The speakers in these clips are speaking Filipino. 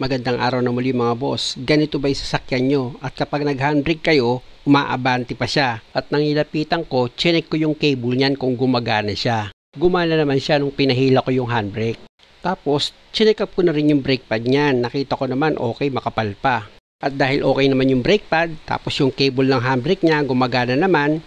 Magandang araw na muli mga boss. Ganito ba yung sasakyan nyo? At kapag nag-handbrake kayo, umaabanti pa siya. At nangilapitan ko, chinek ko yung cable niyan kung gumagana siya. Gumana naman siya nung pinahila ko yung handbrake. Tapos, chinek up ko na rin yung brake pad niyan. Nakita ko naman okay, makapal pa. At dahil okay naman yung brake pad, tapos yung cable ng handbrake niya gumagana naman,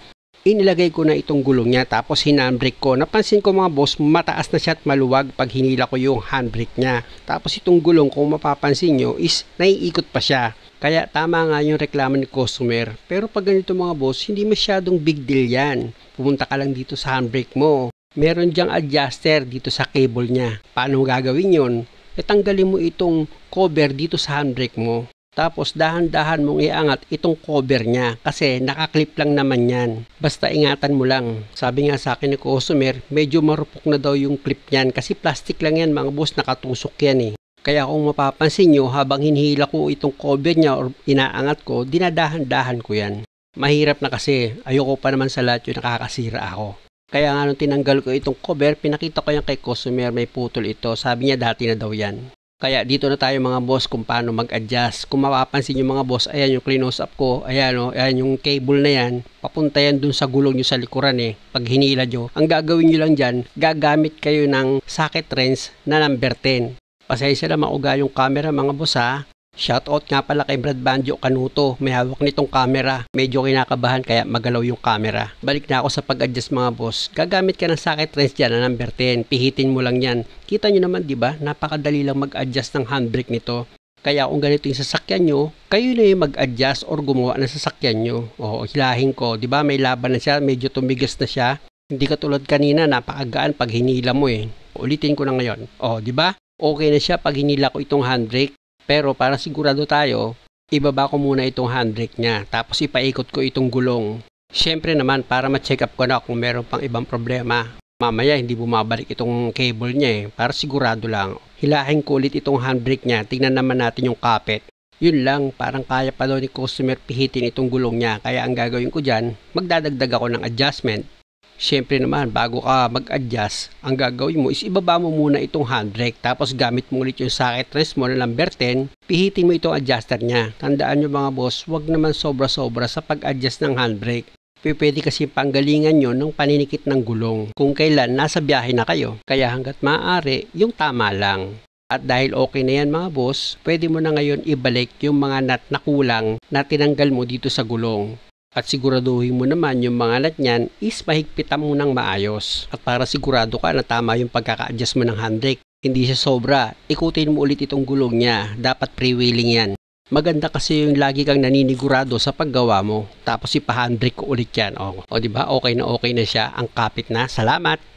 inilagay ko na itong gulong niya tapos hinandbrake ko. Napansin ko mga boss, mataas na siya at maluwag pag hinila ko yung handbrake niya. Tapos itong gulong, kung mapapansin nyo, is naiikot pa siya. Kaya tama nga yung reklamo ni customer. Pero pag ganito mga boss, hindi masyadong big deal yan. Pumunta ka lang dito sa handbrake mo. Meron diyang adjuster dito sa cable niya. Paano gagawin yun? Tanggalin mo itong cover dito sa handbrake mo. Tapos dahan-dahan mong iangat itong cover niya kasi nakaklip lang naman yan. Basta ingatan mo lang. Sabi nga sa akin ni customer, medyo marupok na daw yung clip niyan kasi plastic lang yan mga boss, nakatusok yan eh. Kaya kung mapapansin nyo, habang hinihila ko itong cover niya or inaangat ko, dinadahan-dahan ko yan. Mahirap na kasi, ayoko pa naman sa lahat yung nakakasira ako. Kaya nga nung tinanggal ko itong cover, pinakita ko yan kay customer, may putol ito. Sabi niya dati na daw yan. Kaya dito na tayo mga boss kung paano mag-adjust. Kung mapapansin nyo mga boss, ayan yung close up ko, ayan o, ayan yung cable na yan, papunta yan dun sa gulong nyo sa likuran eh, pag hinila nyo. Ang gagawin nyo lang dyan, gagamit kayo ng socket wrench na number 10. Pasensya na mauga yung camera mga boss ha. Shoutout nga pala kay Brad Banjo Canuto, may hawak nitong camera. Medyo kinakabahan kaya magalaw yung camera. Balik na ako sa pag-adjust mga boss. Gagamit ka ng socket wrench dyan na number 10. Pihitin mo lang yan. Kita nyo naman diba, napakadali lang mag-adjust ng handbrake nito. Kaya kung ganito yung sasakyan nyo, kayo na yung mag-adjust or gumawa ng sasakyan nyo. O hilahin ko, diba may laban na siya, medyo tumigas na siya. Hindi katulad kanina, napakagaan pag hinila mo eh. Ulitin ko na ngayon. O diba, okay na siya pag hinila ko itong handbrake. Pero para sigurado tayo, ibaba ko muna itong handbrake niya. Tapos ipaikot ko itong gulong. Siyempre naman para ma-check up ko na kung meron pang ibang problema. Mamaya hindi bumabalik itong cable niya eh. Para sigurado lang. Hilahin ko ulit itong handbrake niya. Tingnan naman natin yung kapit. Yun lang, parang kaya pa daw ni customer pihitin itong gulong niya. Kaya ang gagawin ko dyan, magdadagdag ako ng adjustment. Siyempre naman, bago ka mag-adjust, ang gagawin mo is ibaba mo muna itong handbrake. Tapos gamit mo ulit yung socket wrench mo na number 10, pihitin mo itong adjuster niya. Tandaan nyo mga boss, wag naman sobra-sobra sa pag-adjust ng handbrake. Pwede kasi panggalingan nyo ng paninikit ng gulong kung kailan nasa biyahe na kayo. Kaya hanggat maaari, yung tama lang. At dahil okay na yan mga boss, pwede mo na ngayon ibalik yung mga nut na kulang na tinanggal mo dito sa gulong. At siguraduhin mo naman yung mga nut niyan is mahigpitan mo ng maayos. At para sigurado ka na tama yung pagkaka-adjust mo ng handbrake, hindi siya sobra, ikutin mo ulit itong gulong niya. Dapat pre-wheeling yan. Maganda kasi yung lagi kang naninigurado sa paggawa mo. Tapos ipa-handbrake ko ulit yan. O diba? Okay na siya. Ang kapit na. Salamat!